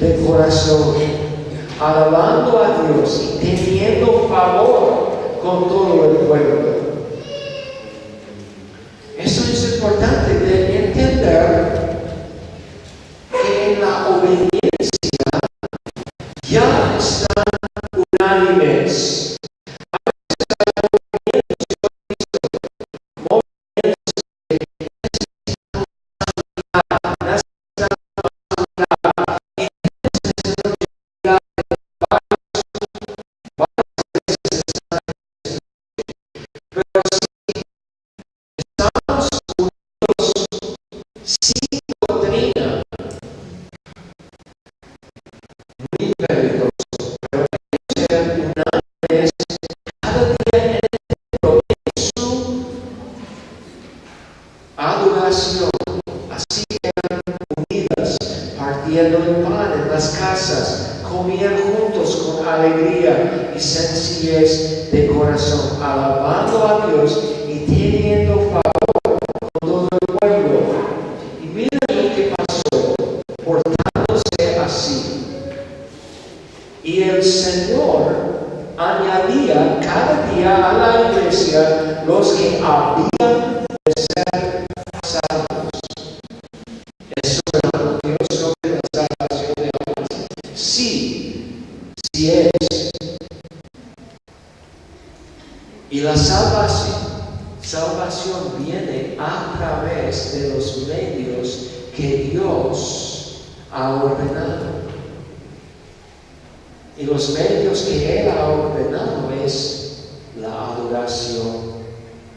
de corazón, alabando a Dios y teniendo favor con todo el pueblo. Eso es importante de entender, que en la obediencia ya están unánimes. Adoración, así eran unidas, partiendo el pan en las casas, comían juntos con alegría y sencillez de corazón, alabando a Dios y teniendo favor con todo el pueblo. Y miren lo que pasó, portándose así. Y el Señor añadía cada día a la iglesia los que habían de ser salvos. Eso era Dios sobre la salvación de almas. Sí es. Y la salvación viene a través de los medios que Dios ha ordenado. Y los medios que Él ha ordenado es la adoración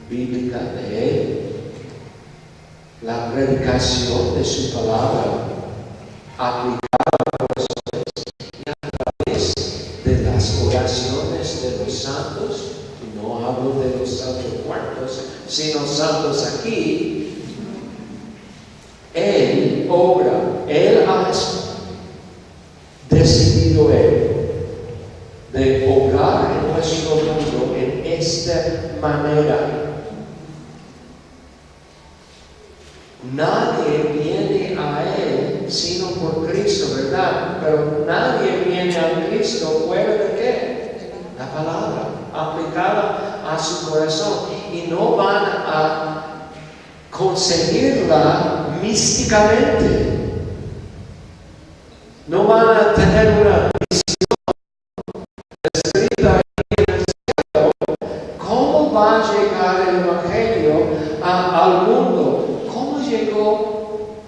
bíblica de Él, la predicación de su palabra aplicada a corazones, y a través de las oraciones de los santos. No hablo de los santos muertos, sino santos aquí. Él obra, Él ha decidido de obrar en nuestro mundo en esta manera. Nadie viene a Él sino por Cristo, ¿verdad? Pero nadie viene a Cristo fuera de ¿qué? La palabra aplicada a su corazón. Y no van a conseguirla místicamente. No van a tener una escrita en el cielo. ¿Cómo va a llegar el Evangelio al mundo? ¿Cómo llegó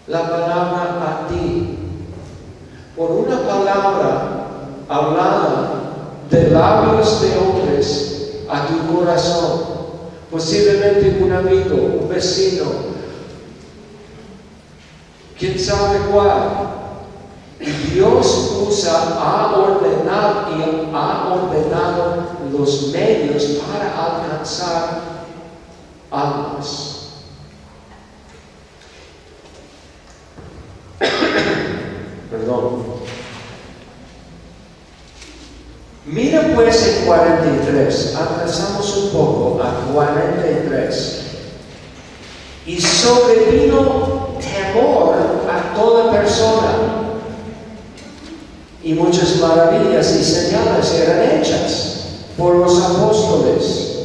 la palabra a ti? Por una palabra hablada de labios de hombres a tu corazón. Posiblemente un amigo, un vecino, quién sabe cuál. Y Dios ha ordenado los medios para alcanzar almas. Perdón. Mira pues en 43, avanzamos un poco a 43. Y sobrevino temor a toda persona, y muchas maravillas y señales eran hechas por los apóstoles.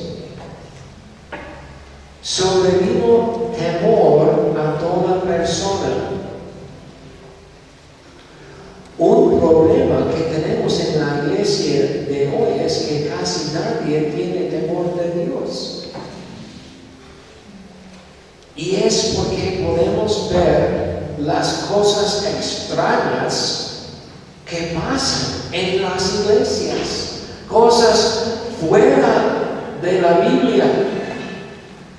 Sobrevino temor a toda persona. Un problema que tenemos en la iglesia de hoy es que casi nadie tiene temor de Dios. Y es porque podemos ver las cosas extrañas que pasan en las iglesias, cosas fuera de la Biblia,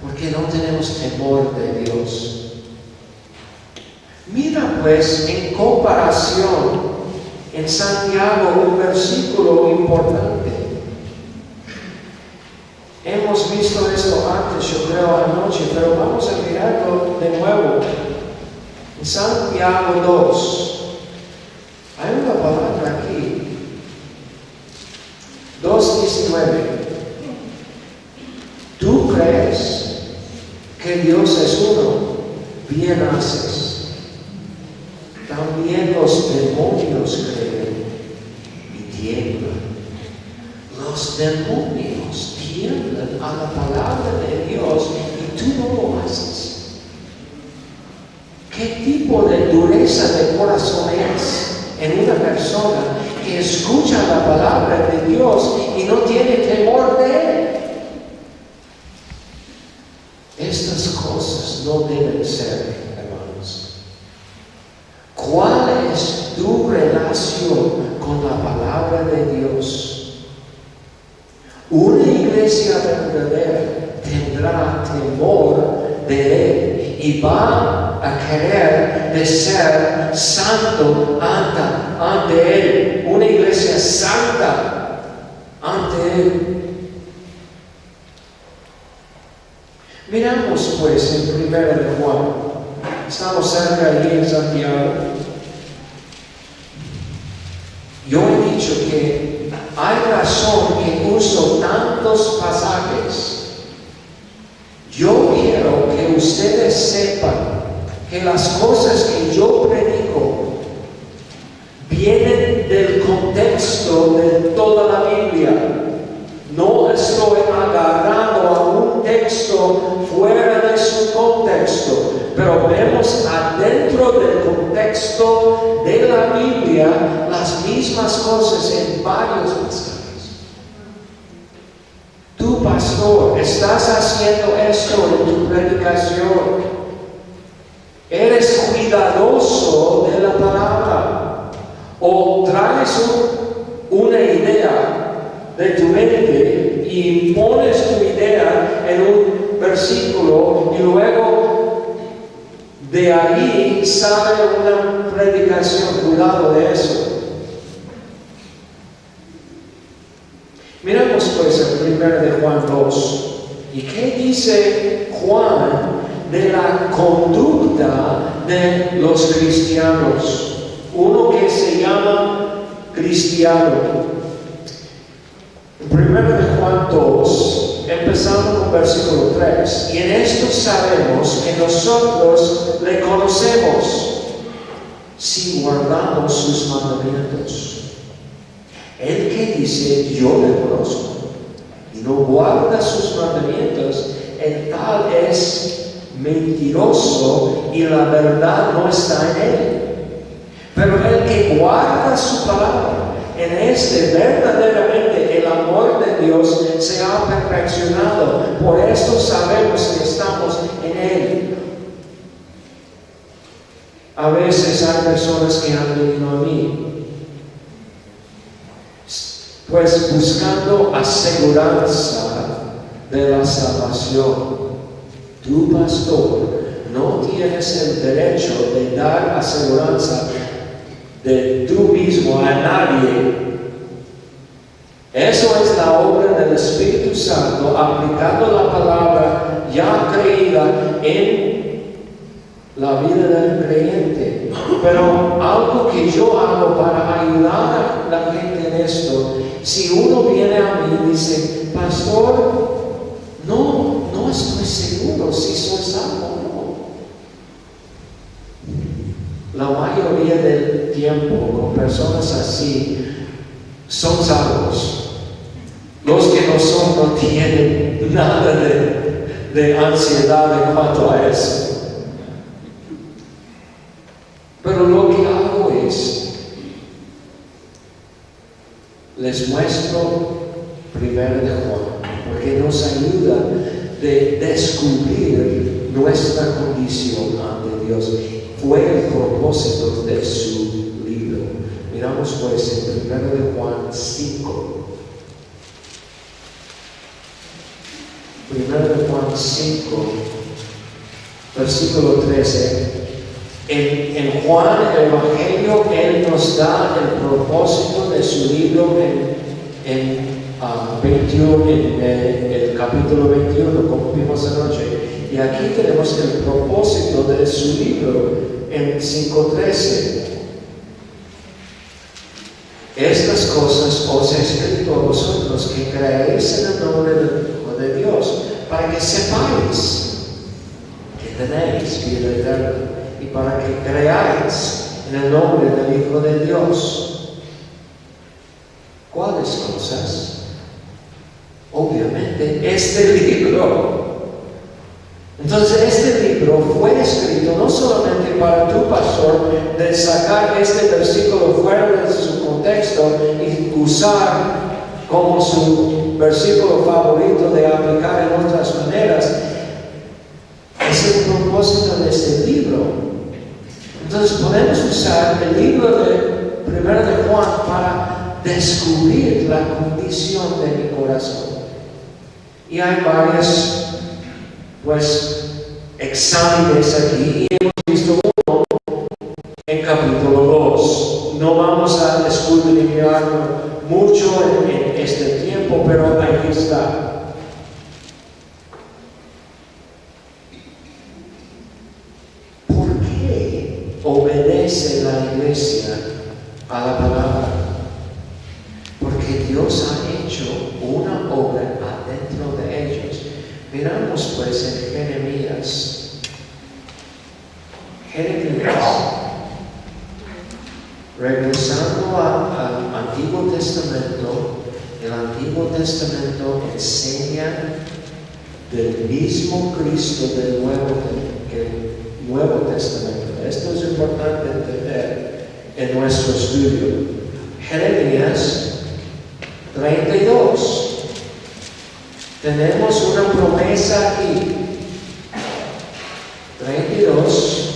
porque no tenemos temor de Dios. Mira pues en comparación en Santiago un versículo importante. Hemos visto esto antes, yo creo, anoche, pero vamos a mirarlo de nuevo. En Santiago 2. Hay una palabra aquí. 2:19. ¿Tú crees que Dios es uno? Bien haces. también los demonios creen y tiemblan. Los demonios tiemblan a la palabra de Dios y tú no lo haces. ¿Qué tipo de dureza de corazón es en una persona que escucha la palabra de Dios y no tiene temor de Él? Estas cosas no deben ser, hermanos. ¿Cuál es tu relación con la palabra de Dios? Una iglesia verdadera tendrá temor de Él y va a querer de ser santo ante Él. Una iglesia santa ante Él. Miramos pues en 1 de Juan. Estamos cerca allí en Santiago. Yo he dicho que hay razón que uso tantos pasajes. Yo quiero que ustedes sepan que las cosas que yo predico vienen del contexto de toda la Biblia. No estoy agarrando a un texto fuera de su contexto, pero vemos adentro del contexto de la Biblia las mismas cosas en varios pasajes. Tú, pastor, estás haciendo esto en tu predicación. Eres cuidadoso de la palabra o traes una idea de tu mente y pones tu idea en un versículo y luego de ahí sale una predicación. Cuidado de eso. Miramos pues el 1 de Juan 2. ¿Y qué dice Juan de la conducta de los cristianos? Uno que se llama cristiano. 1 de Juan 2, empezando con versículo 3. Y en esto sabemos que nosotros le conocemos si guardamos sus mandamientos. El que dice yo le conozco y no guarda sus mandamientos, el tal es mentiroso y la verdad no está en él. Pero el que guarda su palabra, en este verdaderamente el amor de Dios se ha perfeccionado. Por esto sabemos que estamos en Él. A veces hay personas que han venido a mí, pues buscando aseguranza de la salvación. Tú, pastor, no tienes el derecho de dar aseguranza de tú mismo a nadie. Eso es la obra del Espíritu Santo aplicando la palabra ya creída en la vida del creyente. Pero algo que yo hago para ayudar a la gente en esto, si uno viene a mí y dice, pastor, no estoy seguro si soy salvo o no. La mayoría del tiempo con personas así son salvos. Los que no son no tienen nada de ansiedad en cuanto a eso. Pero lo que hago es, les muestro 1 de Juan, porque nos ayuda de descubrir nuestra condición ante Dios. Fue el propósito de su libro. Miramos pues en 1 de Juan 5. 1 de Juan 5, versículo 13. En Juan, el Evangelio, Él nos da el propósito de su libro en el capítulo 21, como vimos anoche. Y aquí tenemos el propósito de su libro en 5:13. Estas cosas os he escrito a vosotros que creéis en el nombre del Hijo de Dios, para que sepáis que tenéis vida eterna, y para que creáis en el nombre del Hijo de Dios. ¿Cuáles cosas? Obviamente, este libro. Entonces, este libro fue escrito no solamente para tu pastor de sacar este versículo fuera de su contexto y usar como su versículo favorito de aplicar en otras maneras. Es el propósito de este libro. Entonces, podemos usar el libro de 1 de Juan para descubrir la condición de mi corazón. Y hay varios exámenes aquí, y hemos visto uno en capítulo 2. No vamos a escudriñarlo mucho en este tiempo, pero aquí está. ¿Por qué obedece la iglesia a la palabra? Porque Dios ha hecho una obra adentro de ellos. Miramos pues en Jeremías. Regresando al Antiguo Testamento, el Antiguo Testamento enseña del mismo Cristo del Nuevo Testamento. Esto es importante entender en nuestro estudio. Jeremías 32. Tenemos una promesa aquí. 32,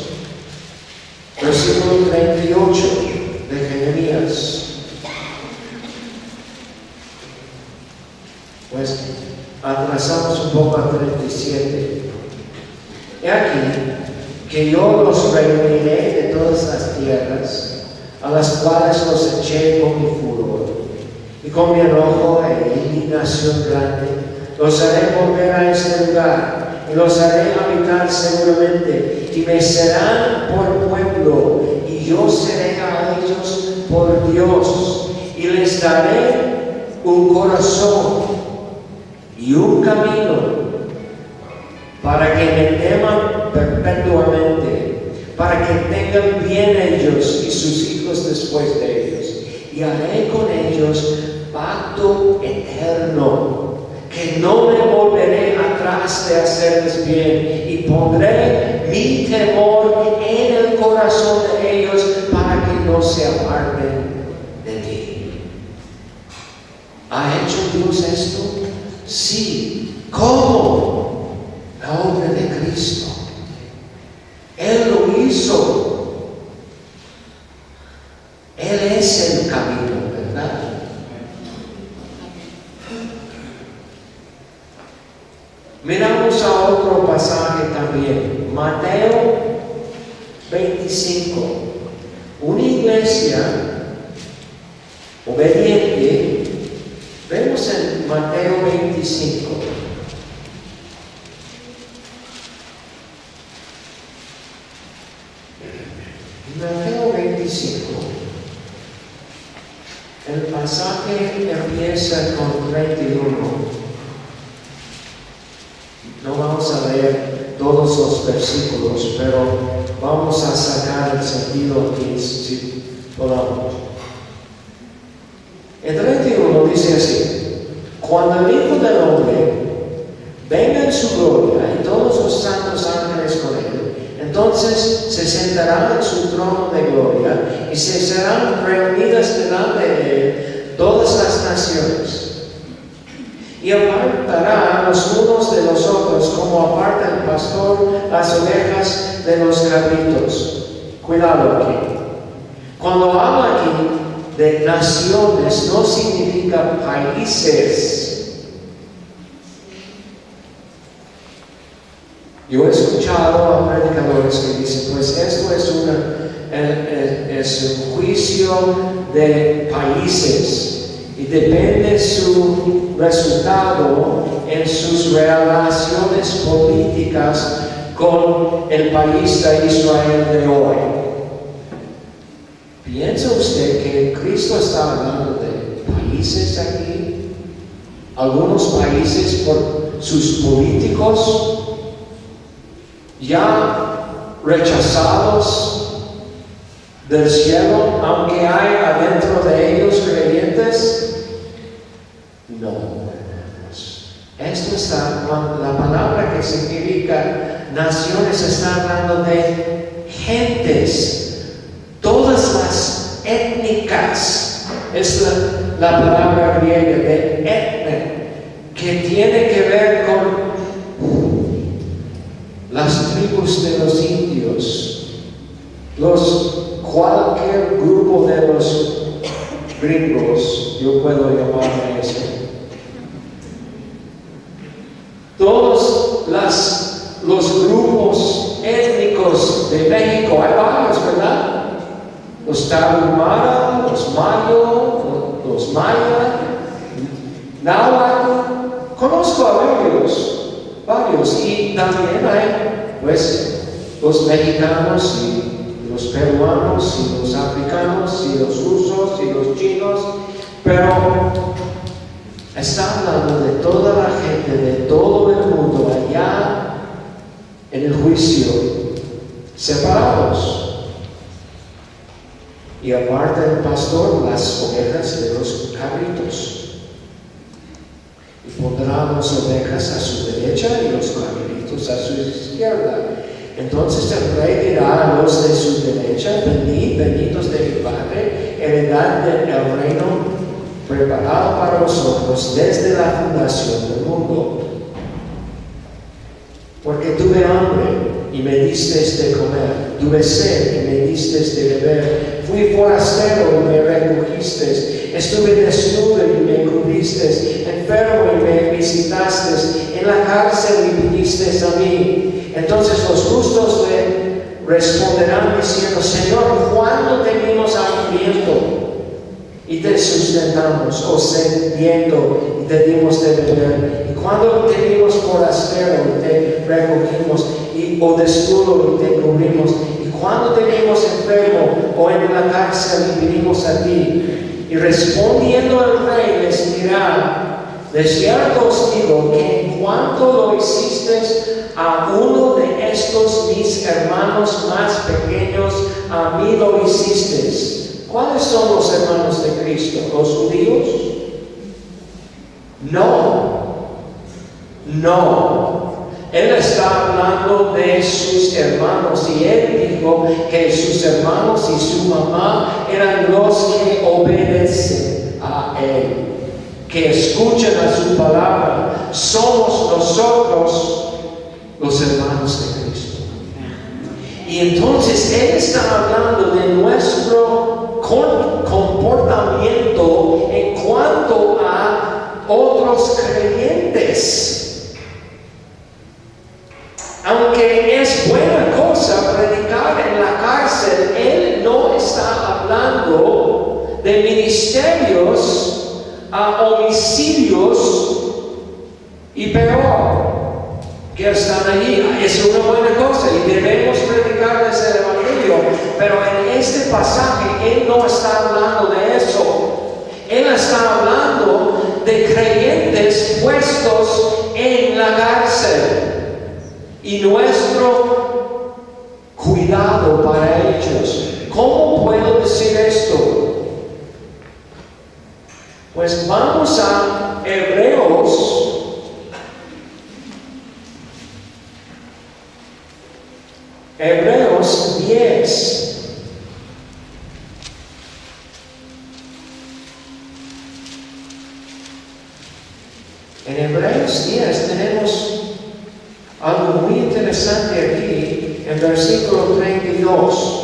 versículo 38 de Jeremías. Pues atrasamos un poco a 37. He aquí que yo los reuniré de todas las tierras, a las cuales los eché con mi furor, y con mi enojo e indignación grande, los haré volver a este lugar, y los haré habitar seguramente, y me serán por pueblo, y yo seré a ellos por Dios, y les daré un corazón y un camino, para que me teman perpetuamente, para que tengan bien ellos y sus hijos después de ellos, y haré con ellos pacto eterno, que no me volveré atrás de hacerles bien, y pondré mi temor en el corazón de ellos para que no se aparten de mí. ¿Ha hecho Dios esto? Sí. ¿Cómo? La obra de Cristo. Él lo hizo. Él es el camino, ¿verdad? Miramos a otro pasaje también, Mateo 25. Una iglesia obediente, vemos en Mateo 25. Mateo 25. El pasaje empieza con 31. No vamos a leer todos los versículos, pero vamos a sacar el sentido aquí si podamos. El 31 dice así: cuando el Hijo del Hombre venga en su gloria y todos los santos ángeles con él, entonces se sentará en su trono de gloria y se serán reunidas delante de él todas las naciones. Y apartará los unos de los otros, como aparta el pastor las ovejas de los cabritos. Cuidado aquí. Cuando habla aquí de naciones, no significa países. Yo he escuchado a predicadores que dicen, pues esto es un juicio de países. Y depende su resultado en sus relaciones políticas con el país de Israel de hoy. ¿Piensa usted que Cristo está hablando de países aquí? Algunos países por sus políticos ya rechazados del cielo, aunque hay adentro de ellos creyentes? No, hermanos. Esto está, la palabra que significa naciones está hablando de gentes, todas las étnicas. Es la palabra griega de etne, que tiene que ver con las tribus de los indios, cualquier grupo de los gringos, yo puedo llamarme eso. Todos los grupos étnicos de México, hay varios, ¿verdad? Los Tarahumara, los Mayo, los Maya, Náhuatl, conozco a varios, y también hay, pues, los mexicanos y los peruanos y los africanos y los rusos y los chinos, pero está hablando de toda la gente, de todo el mundo allá en el juicio, separados. Y aparte el pastor, las ovejas de los cabritos. Y pondrá las ovejas a su derecha y los cabritos a su izquierda. Entonces el rey dirá a los de su derecha: venid, benditos de mi Padre, heredad del reino preparado para vosotros desde la fundación del mundo. Porque tuve hambre y me disteis de comer, tuve sed y me disteis de beber, fui forastero y me recogisteis, estuve desnudo y me cubristeis, enfermo y me visitasteis, en la cárcel y vinisteis a mí. Entonces los justos le responderán diciendo: Señor, ¿cuándo te vimos hambriento y te sustentamos, o sediento y te dimos de beber? Y cuando te vimos forastero y te recogimos, o desnudo y te cubrimos? Y cuando te vimos enfermo o en la cárcel y vinimos a ti? Y respondiendo el rey les dirá: de cierto os digo que en cuanto lo hiciste a uno de estos mis hermanos más pequeños, a mí lo hiciste. ¿Cuáles son los hermanos de Cristo? ¿Los judíos? No. Él está hablando de sus hermanos, y él dijo que sus hermanos y su mamá eran los que obedecen a él, que escuchan a su palabra. Somos nosotros los hermanos de Cristo. Y entonces él está hablando de nuestro comportamiento en cuanto a otros creyentes. Aunque es buena cosa predicar en la cárcel, él no está hablando de ministerios a homicidios y peor que están allí. Es una buena cosa y debemos predicarles el evangelio, pero en este pasaje él no está hablando de eso. Él está hablando de creyentes puestos en la cárcel y nuestro cuidado para ellos. ¿Cómo puedo decir esto? Pues vamos a Hebreos 10. En Hebreos 10 tenemos algo muy interesante aquí, en versículo 32.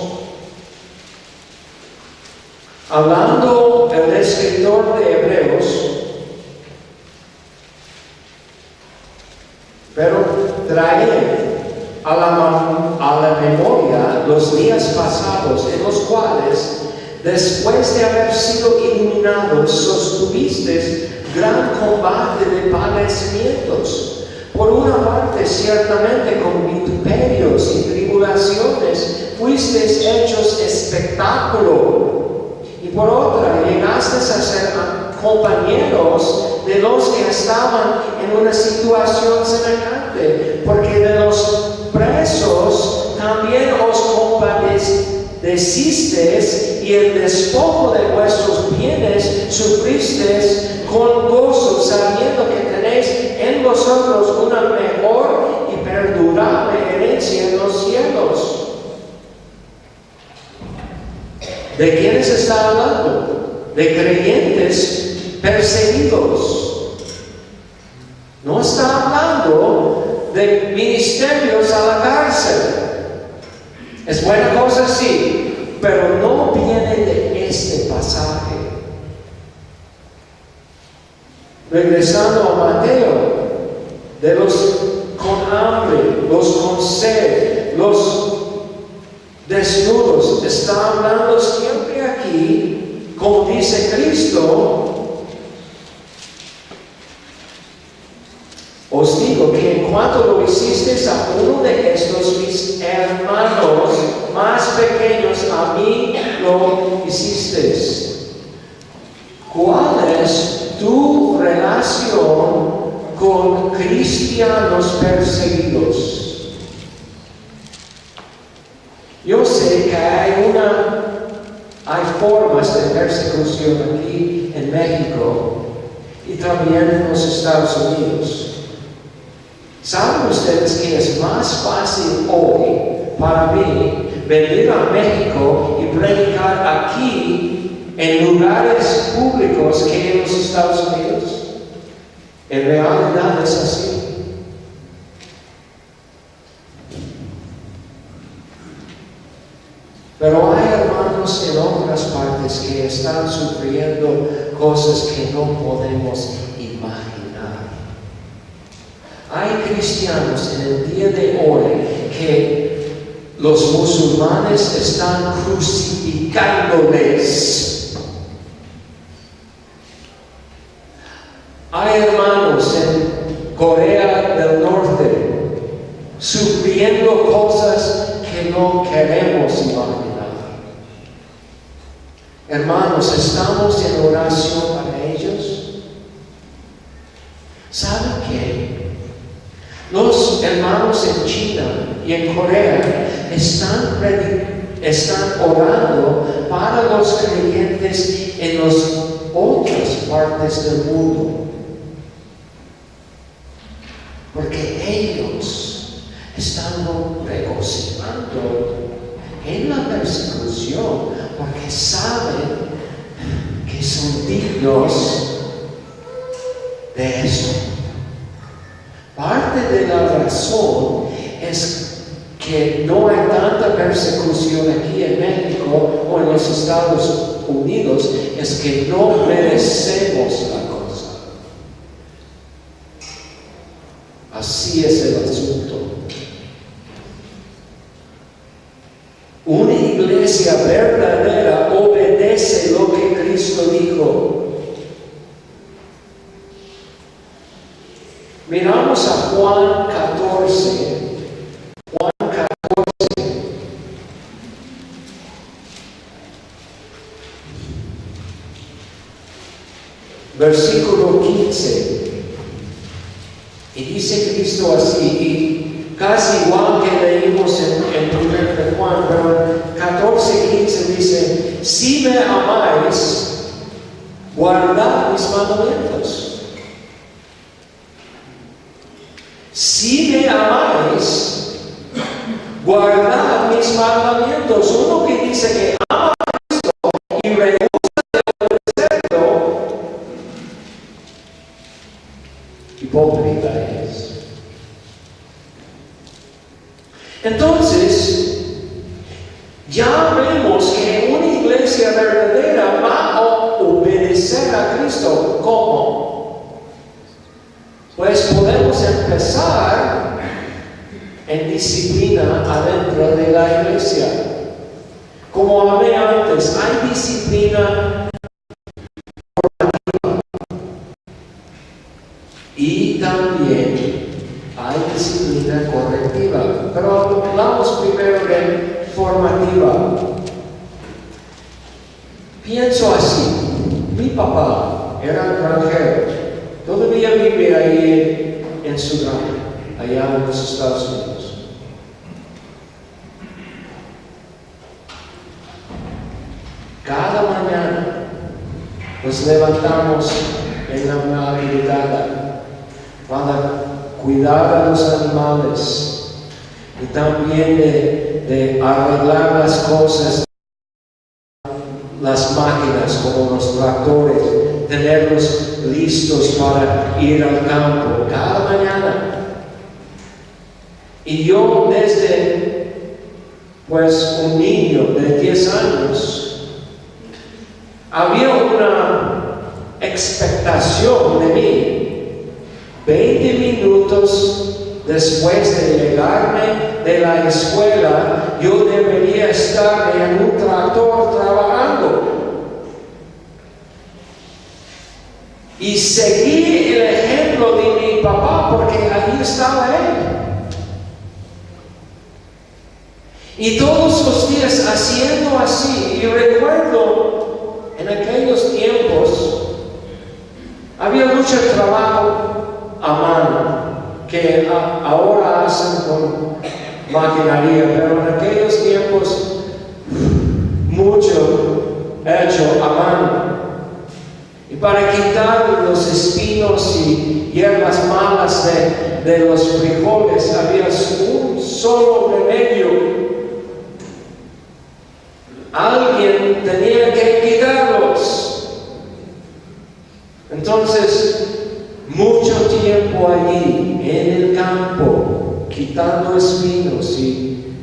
Hablando el escritor de Hebreos, pero traer a la memoria los días pasados, en los cuales, después de haber sido iluminados, sostuvisteis gran combate de padecimientos. Por una parte, ciertamente con vituperios y tribulaciones fuisteis hechos espectáculo, y por otra, llegasteis a ser compañeros de los que estaban en una situación semejante, porque de los presos también os compadecíais vencisteis y el despojo de vuestros bienes sufristeis con gozo, sabiendo que tenéis en vosotros una mejor y perdurable herencia en los cielos. ¿De quiénes está hablando? De creyentes perseguidos. No está hablando de ministerios a la cárcel. Es buena cosa, sí, pero no viene de este pasaje. Regresando a Mateo, de los con hambre, los con sed, los desnudos, está hablando siempre aquí, como dice Cristo. Os digo que en cuanto lo hicisteis a uno de estos mis hermanos más pequeños, a mí lo hicisteis. ¿Cuál es tu relación con cristianos perseguidos? Yo sé que hay formas de persecución aquí en México y también en los Estados Unidos. ¿Saben ustedes que es más fácil hoy para mí venir a México y predicar aquí en lugares públicos que en los Estados Unidos? En realidad es así. Pero hay hermanos en otras partes que están sufriendo cosas que no podemos imaginar. Hay cristianos en el día de hoy que los musulmanes están crucificándoles. Hay hermanos en Corea del Norte sufriendo cosas que no queremos imaginar. Hermanos, ¿estamos en oración para ellos? ¿Saben qué? Los hermanos en China y en Corea están orando para los creyentes en las otras partes del mundo. Porque ellos están regocijando en la persecución porque saben que son dignos de eso. Parte de la razón es que no hay tanta persecución aquí en México o en los Estados Unidos, es que no merecemos la cosa. Así es el asunto. Una iglesia verdadera obedece lo que Cristo dijo. Miramos a Juan 14. Juan 14. Versículo 15. Y dice Cristo así, y casi igual que leímos en 1 de Juan, pero en 14:15 dice: si me amáis, guardad mis mandamientos. Si me amáis, guardad mis mandamientos. Uno que dice que ama a Cristo y rehúsa de obedecerlo, hipócrita es. Entonces, ya vemos que una iglesia verdadera va a obedecer a Cristo. ¿Cómo? Pues podemos empezar en disciplina adentro de la iglesia. Como hablé antes, hay disciplina formativa y también hay disciplina correctiva. Pero hablamos primero de formativa. Pienso así: mi papá era extranjero, todavía vive ahí en Sudán, allá en los Estados Unidos. Cada mañana nos levantamos en la madrugada para cuidar a los animales y también de arreglar las cosas, las máquinas como los tractores, tenerlos listos para ir al campo cada mañana. Y yo desde un niño de 10 años había una expectación de mí. 20 minutos después de llegarme de la escuela, yo debería estar en un tractor trabajando. Y seguí el ejemplo de mi papá porque allí estaba él. Y todos los días haciendo así. Y recuerdo en aquellos tiempos había mucho trabajo a mano que ahora hacen con maquinaria, pero en aquellos tiempos mucho hecho a mano. Y para quitar los espinos y hierbas malas de los frijoles había un solo remedio. Alguien tenía que quitarlos. Entonces, mucho tiempo allí en el campo, quitando espinos, y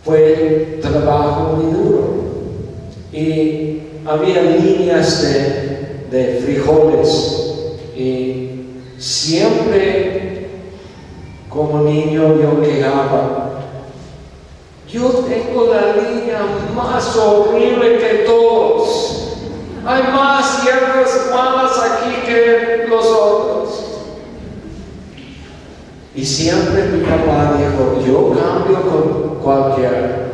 fue trabajo muy duro. Y había líneas de frijoles, y siempre como niño yo quejaba: yo tengo la línea más horrible que todos. Hay más hierbas malas aquí que los otros. Y siempre mi papá dijo: yo cambio con cualquiera.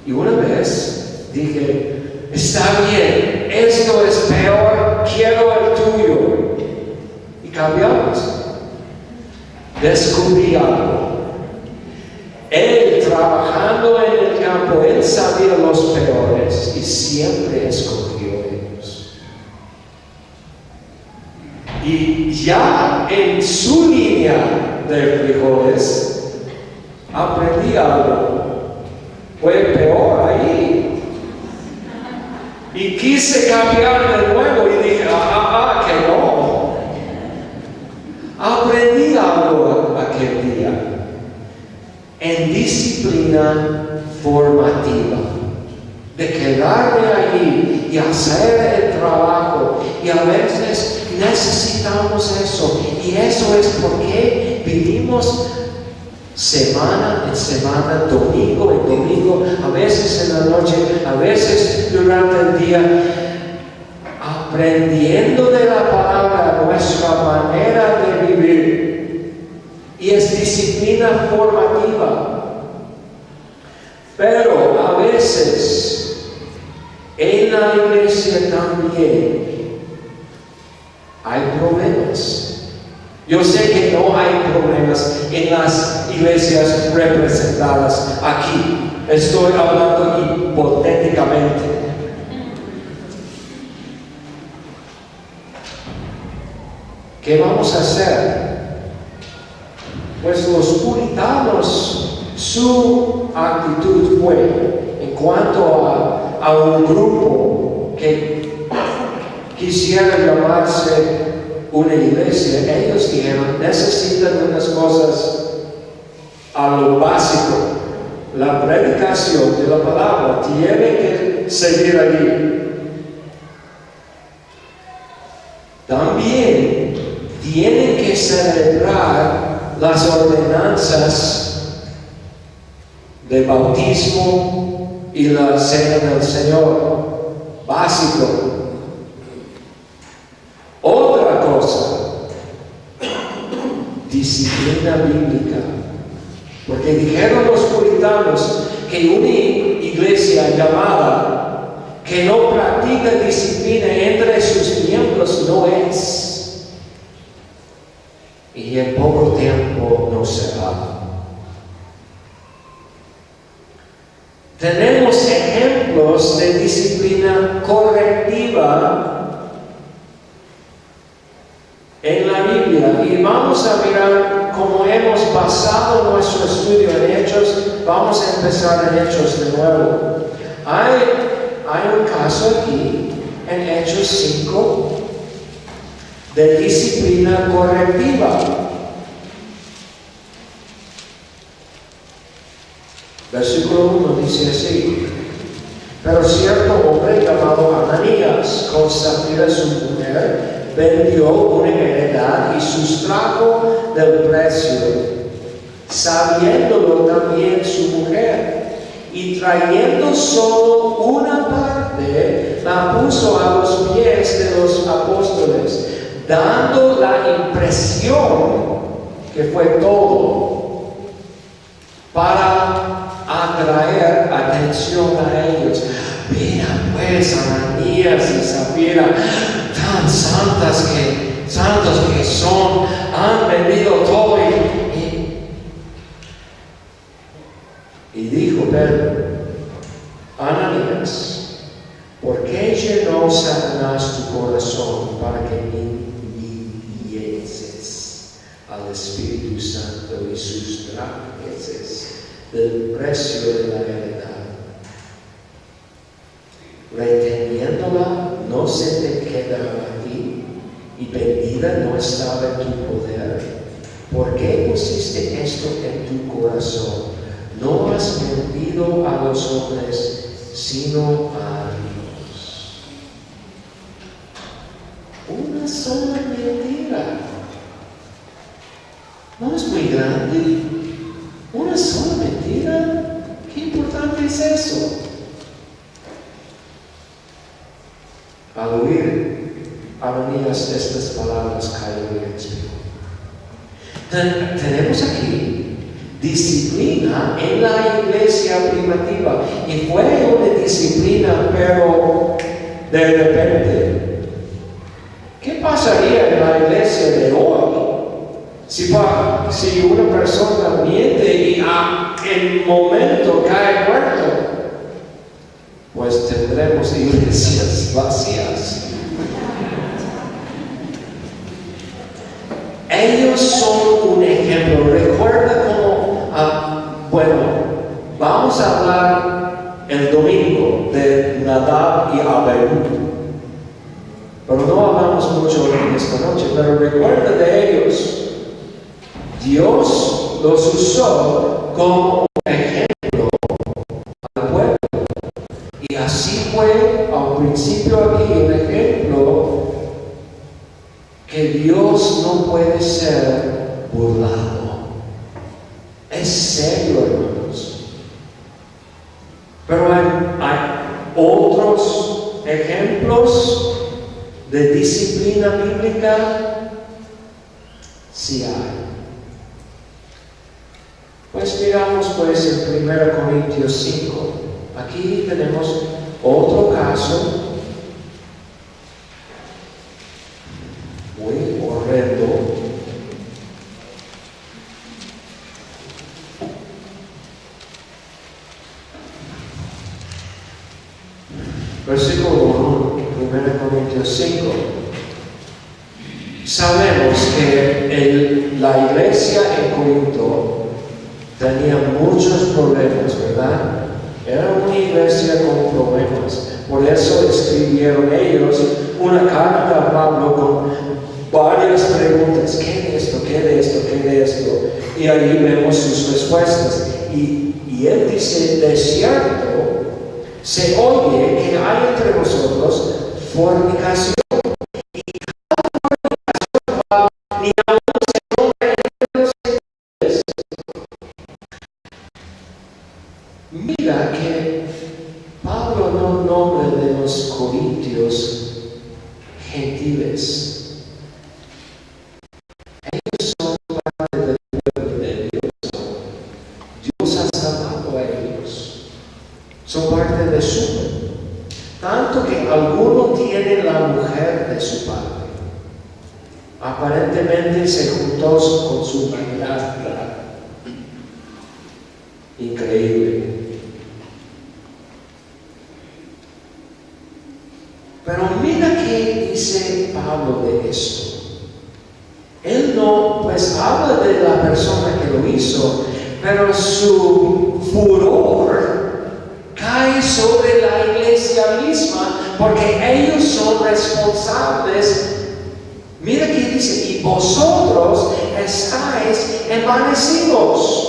Y una vez dije: está bien, esto es peor, quiero el tuyo. Y cambiamos. Descubrí algo. Él trabajando en el campo, él sabía los peores y siempre escogió ellos. Y ya en su línea de frijoles aprendí algo. Fue peor ahí. Y quise cambiar de nuevo y dije: que no. Aprendí algo aquel día. En disciplina formativa, de quedarme allí y hacer el trabajo. Y a veces necesitamos eso. Y eso es porque vivimos semana en semana, domingo en domingo, a veces en la noche, a veces durante el día, aprendiendo de la palabra nuestra manera de vivir. Y es disciplina formativa. Pero a veces en la iglesia también hay problemas. Yo sé que no hay problemas en las iglesias representadas aquí. Estoy hablando hipotéticamente. ¿Qué vamos a hacer? Pues los puritanos, su actitud fue, en cuanto a un grupo que quisiera llamarse una iglesia, ellos dijeron: necesitan unas cosas a lo básico. La predicación de la palabra tiene que seguir allí. También tienen que celebrar las ordenanzas de bautismo y la cena del Señor, básico. Otra cosa, disciplina bíblica. Porque dijeron los puritanos que una iglesia llamada que no practica disciplina entre sus miembros no es. Y en poco tiempo no será. Tenemos ejemplos de disciplina correctiva en la Biblia y vamos a mirar cómo hemos basado nuestro estudio en Hechos. Vamos a empezar en Hechos de nuevo. Hay un caso aquí en Hechos 5 de disciplina correctiva. Versículo 1 dice así: pero cierto hombre llamado Ananías, con Safira su mujer, vendió una heredad y sustrajo del precio, sabiéndolo también su mujer, y trayendo solo una parte, la puso a los pies de los apóstoles, dando la impresión que fue todo, para atraer atención a ellos. Mira pues, Ananías y Zafira, tan santos que son, han vendido todo. Y dijo Pedro: Ananías, ¿por qué llenó Satanás tu corazón para que envidieses al Espíritu Santo y sustrajeses del precio de la heredad? Reteniéndola no se te quedaba a ti, y vendida no estaba en tu poder. ¿Por qué pusiste esto en tu corazón? No has mentido a los hombres, sino a Dios. Una sola mentira. ¿No es muy grande? ¿Una sola mentira? ¿Qué importante es eso? Al oír Ananías estas palabras, cayó en espíritu. Tenemos aquí disciplina en la iglesia primitiva, y fue una disciplina, pero de repente. ¿Qué pasaría en la iglesia de hoy si una persona miente y en el momento cae muerto? Pues tendremos iglesias vacías. Ellos son un ejemplo. Recuerda cómo, vamos a hablar el domingo de Nadab y Abiú, pero no hablamos mucho en esta noche. Pero recuerda de ellos. Dios los usó como un ejemplo al pueblo. Y así fue al principio aquí un ejemplo que Dios no puede ser burlado. Es serio, hermanos. Pero hay otros ejemplos de disciplina bíblica. Sí hay. Pues miramos pues en 1 Corintios 5. Aquí tenemos otro caso muy horrendo. Versículo 1, 1 Corintios 5. Sabemos que la iglesia en Corinto tenía muchos problemas, ¿verdad? Era una iglesia con problemas. Por eso escribieron ellos una carta a Pablo con varias preguntas. ¿Qué de esto? ¿Qué de esto? ¿Qué de esto? Y ahí vemos sus respuestas. Y él dice: de cierto, se oye que hay entre vosotros fornicación. Y cada fornicación ni aún se nombra entre los gentiles. Mira que Pablo no nombra de los corintios gentiles. Ellos son parte del pueblo de Dios. Dios ha salvado a ellos. Son parte de su pueblo. Tanto que alguno tiene la mujer de su padre. Aparentemente se juntó con su madrastra. Increíble. dice Pablo de esto? Él no, pues habla de la persona que lo hizo, pero su furor cae sobre la iglesia misma, porque ellos son responsables. Mira que dice, y vosotros estáis envanecidos.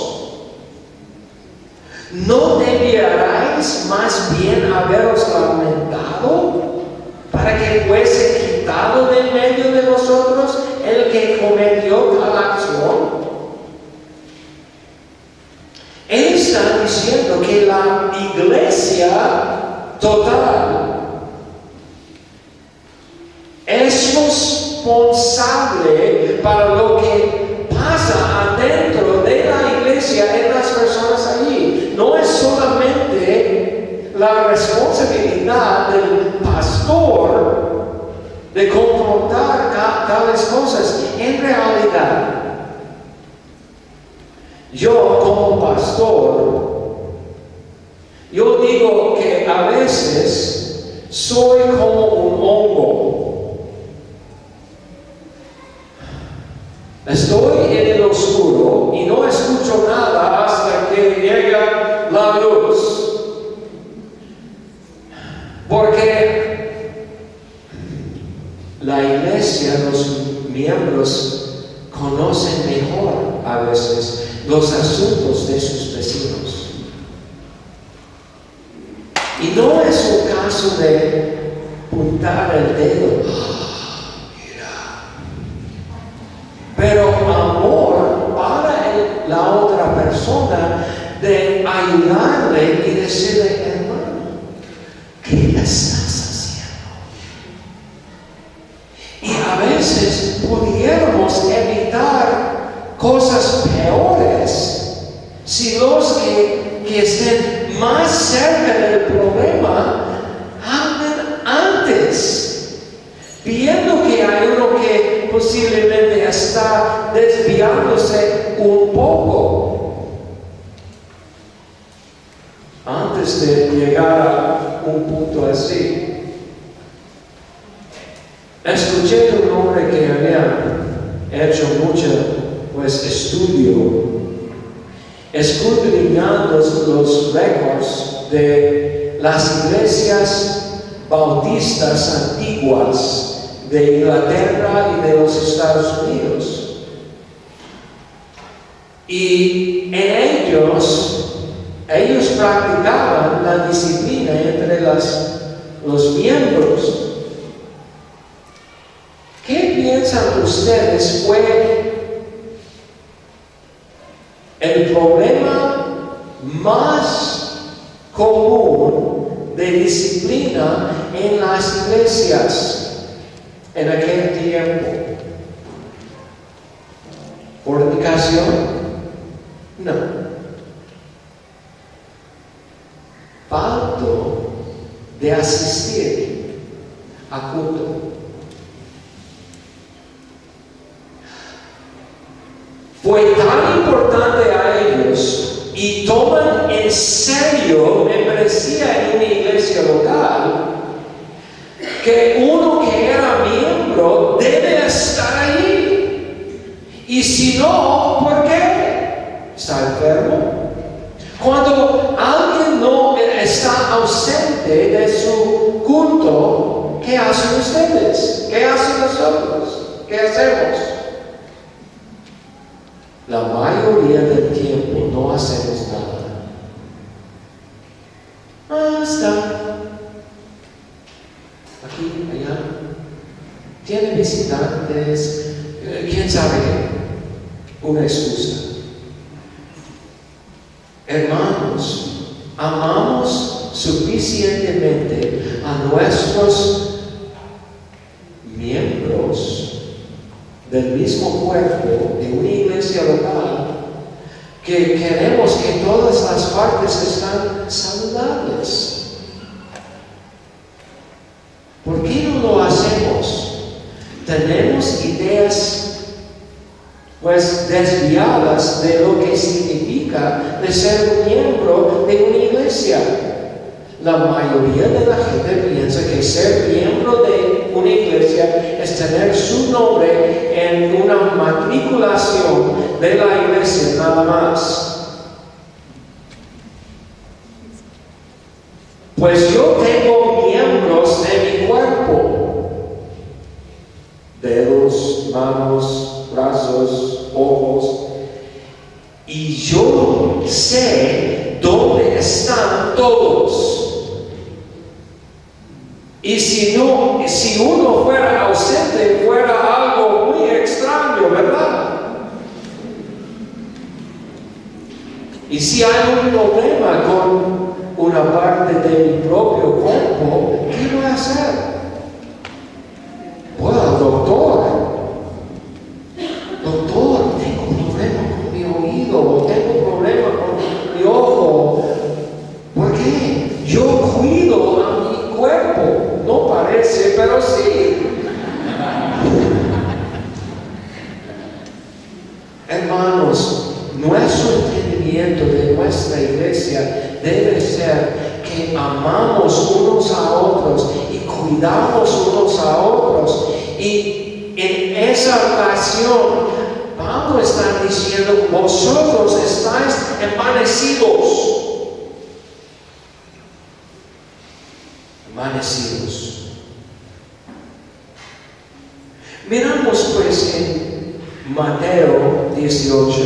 ¿No debierais más bien haberos lamentado para que fuese quitado de en medio de vosotros el que cometió tal acción? Él está diciendo que la iglesia total es responsable para lo que pasa adentro de la iglesia en las personas allí. No es solamente la responsabilidad del pastor de confrontar tales cosas. En realidad, yo como pastor, yo digo que a veces soy como un hongo. Estoy en el oscuro y no escucho nada hasta que llega la luz. Porque la iglesia, los miembros, conocen mejor a veces los asuntos de sus vecinos. Y no es un caso de apuntar el dedo. Pero amor para la otra persona de ayudarle y decirle, hermano, ¿qué estás haciendo? Y a veces pudiéramos evitar cosas peores si los que estén más cerca del problema hablan antes. Viendo que hay uno que posiblemente está desviándose un poco antes de llegar a un punto así. Escuché de un hombre que había hecho mucho estudio, escudriñando los récords de las iglesias bautistas antiguas de Inglaterra y de los Estados Unidos. Y en ellos practicaban la disciplina entre los miembros. ¿Qué piensan ustedes fue el problema más común de disciplina en las iglesias en aquel tiempo? ¿Fornicación? No. Falto de asistir a culto. Fue tan importante a ellos y toman en serio membresía en una iglesia local que uno que era miembro debe estar allí. Y si no, ¿por qué? ¿Está enfermo? Cuando alguien no está ausente de su culto, ¿qué hacen ustedes? ¿Qué hacen nosotros? ¿Qué hacemos? La mayoría del tiempo no hacemos nada. Está aquí, allá. Tiene visitantes. ¿Quién sabe qué? Una excusa. Hermanos, amamos suficientemente a nuestros miembros del mismo cuerpo de una iglesia local que queremos que todas las partes estén saludables. ¿Por qué no lo hacemos? Tenemos ideas desviadas de lo que significa de ser un miembro de una iglesia. La mayoría de la gente piensa que ser miembro de una iglesia es tener su nombre en una matriculación de la iglesia nada más. Pues yo tengo miembros de mi cuerpo: dedos, manos, brazos, ojos, y yo sé dónde están todos. Y si uno fuera ausente, fuera algo muy extraño, ¿verdad? Y si hay un problema con una parte de mi propio cuerpo, ¿qué voy a hacer? Voy al doctor. Doctor, tengo un problema con mi oído, o tengo un problema con mi ojo. ¿Por qué? Yo cuido a mi cuerpo. No parece, pero sí. Hermanos, nuestro entendimiento de nuestra iglesia debe ser que amamos unos a otros y cuidamos unos a otros. Y en esa ocasión, Pablo está diciendo: vosotros estáis envanecidos. Miramos pues en Mateo 18.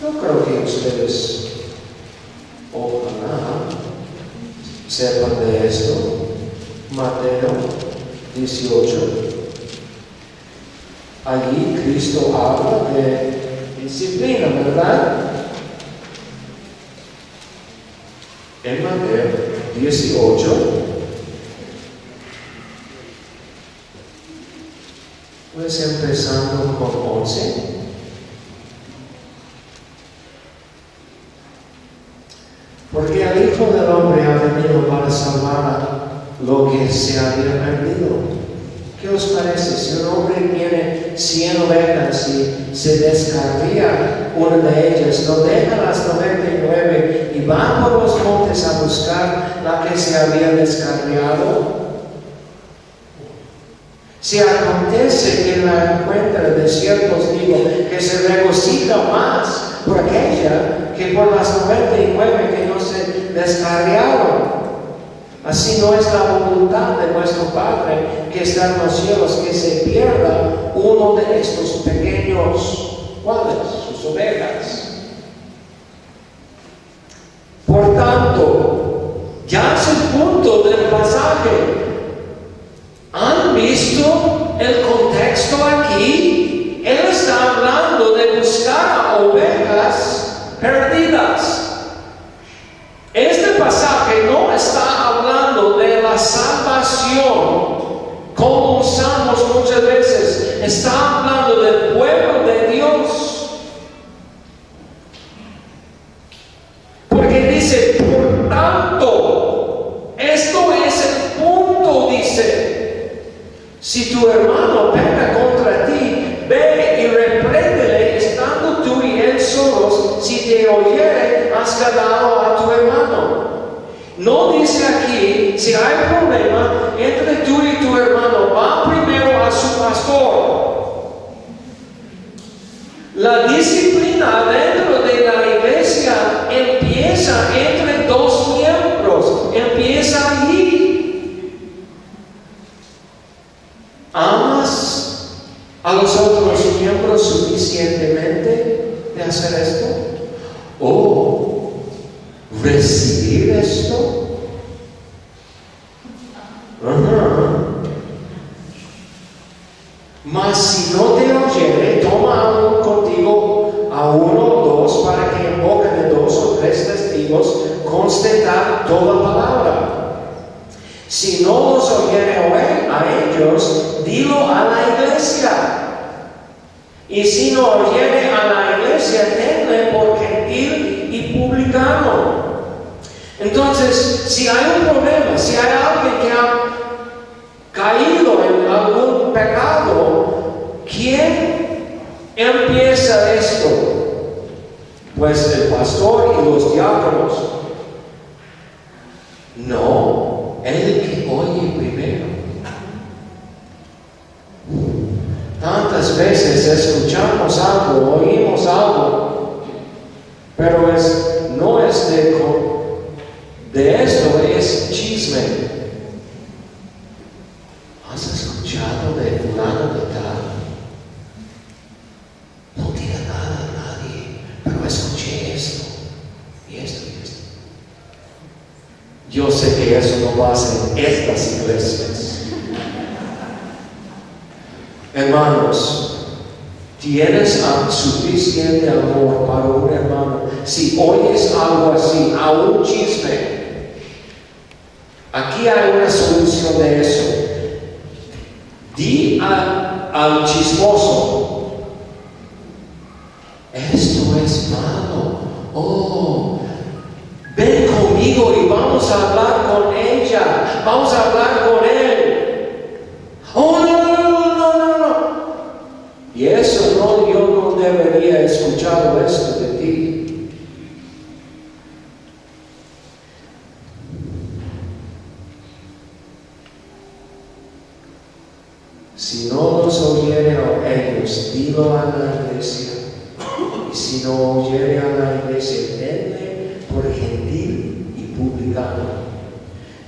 Yo creo que ustedes ojalá sepan de esto. Mateo 18. Allí Cristo habla de disciplina, ¿verdad? En Mateo 18. Pues empezando con 11. Porque el Hijo del Hombre ha venido para salvar lo que se había perdido. ¿Qué os parece? Si un hombre tiene 100 ovejas y se descarría una de ellas, no deja las 99 y va por los montes a buscar la que se había descarriado. Si acontece que la encuentra, de cierto os digo, que se regocija más por aquella que por las 99 que no se descarriaron. Así no es la voluntad de nuestro Padre que está en los cielos, que se pierda uno de estos pequeños, ¿cuáles? Sus ovejas. Por tanto, ya es el punto del pasaje. ¿Han visto el contexto aquí? Él está hablando de buscar a ovejas perdidas. Este pasaje no está hablando de la salvación, como usamos muchas veces. Está hablando del pueblo de Dios. Porque dice, por tanto, esto es el punto, dice. Si tu hermano peca contra ti, ve y repréndele estando tú y él solos. Si te oyere, has ganado a tu hermano. No dice aquí, si hay problema entre tú y tu hermano, va primero a su pastor. La disciplina dentro de la iglesia empieza entre dos miembros, empieza allí. ¿Amas a los otros miembros suficientemente de hacer esto? ¿O recibir esto? Mas si no te oyere, toma uno contigo a uno o dos, para que en boca de 2 o 3 testigos conste toda palabra. Si no los oyere a ellos, dilo a la iglesia. Y si no oyere a la iglesia, tenle por gentil y publicano. Entonces, si hay un problema, si hay alguien que ha caído en algún pecado, ¿quién empieza esto? Pues el pastor y los diáconos. No, el que oye primero. Tantas veces escuchamos algo, oímos algo, pero no es de esto, es chisme. ¿Has escuchado de fulano de tal? No diga nada a nadie, pero escuché esto, y esto, y esto. Yo sé que eso no pasa en estas iglesias. Hermanos, tienes suficiente amor para un hermano. Si oyes algo así, a un chisme, aquí hay una solución de eso. Di al chismoso, esto es malo. Oh, ven conmigo y vamos a hablar con ella, vamos a hablar con él. Oh, no. Y eso no, yo no debería escuchar esto de ti. Si no los oyere a ellos, dilo a la iglesia. Y si no oyere a la iglesia, denle por gentil y publicano.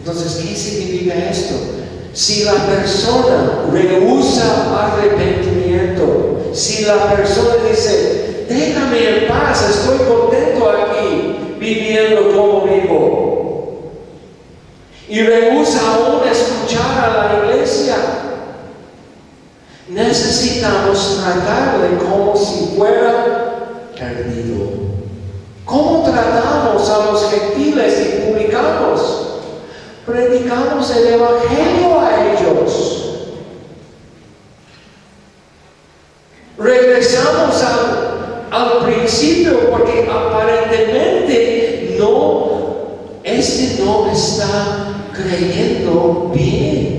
Entonces, ¿qué significa esto? Si la persona rehúsa arrepentimiento, si la persona dice, déjame en paz, estoy contento aquí, viviendo como vivo, y rehúsa aún escuchar a la iglesia, necesitamos tratarle como si fuera perdido. ¿Cómo tratamos a los gentiles y publicanos? Predicamos el evangelio a ellos. Regresamos al principio porque aparentemente no está creyendo bien.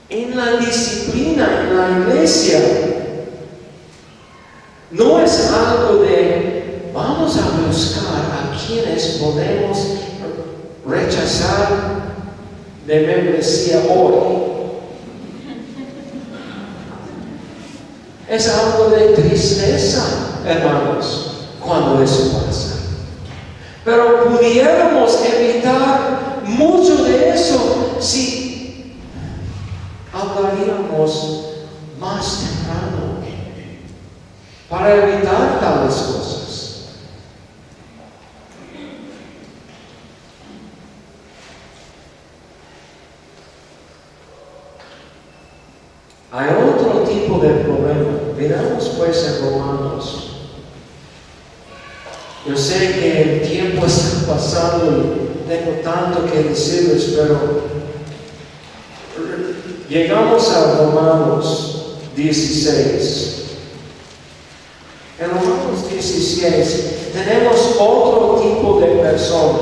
En la disciplina, en la iglesia, no es algo de vamos a buscar a quienes podemos rechazar de membresía hoy. Es algo de tristeza, hermanos, cuando eso pasa. Pero pudiéramos evitar mucho de eso si hablaríamos más temprano para evitar tales cosas. Hay otro tipo de problema. Miramos pues en Romanos. Yo sé que el tiempo está pasando y tengo tanto que decirles, pero llegamos a Romanos 16. En Romanos 16 tenemos otro tipo de persona.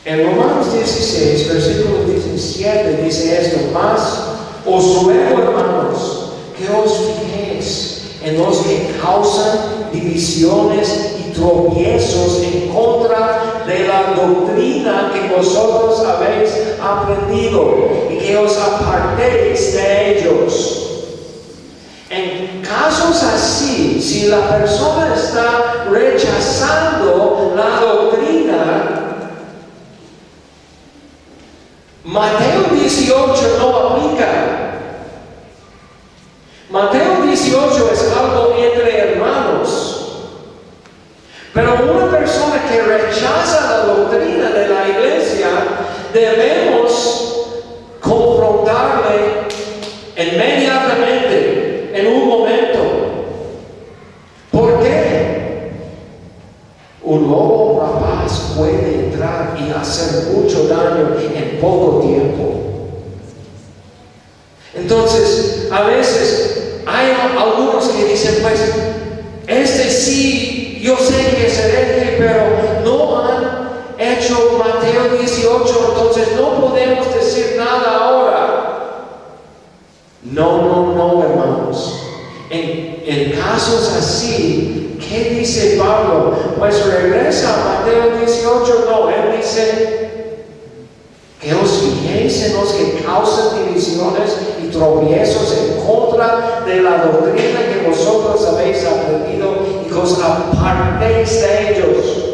En Romanos 16, versículo 17 dice esto: mas os ruego, hermanos, que os fijéis en los que causan divisiones y tropiezos en contra de la doctrina que vosotros habéis aprendido, y que os apartéis de ellos. En casos así, si la persona está rechazando la doctrina, Mateo 18 no aplica. Mateo 18 es algo entre hermanos. Pero una persona que rechaza la doctrina de la iglesia, debemos confrontarle inmediatamente, en un momento. ¿Por qué? Un lobo rapaz puede entrar y hacer mucho daño en poco tiempo. Entonces, a veces hay algunos que dicen, pues, sí, yo sé que es hereje, pero no han hecho Mateo 18, entonces no podemos decir nada ahora. No, hermanos. En casos así, ¿qué dice Pablo? Pues regresa a Mateo 18, no, él dice que os fijéis en los que causan divisiones y tropiezos en contra de la doctrina que vosotros habéis aprendido y que os apartéis de ellos.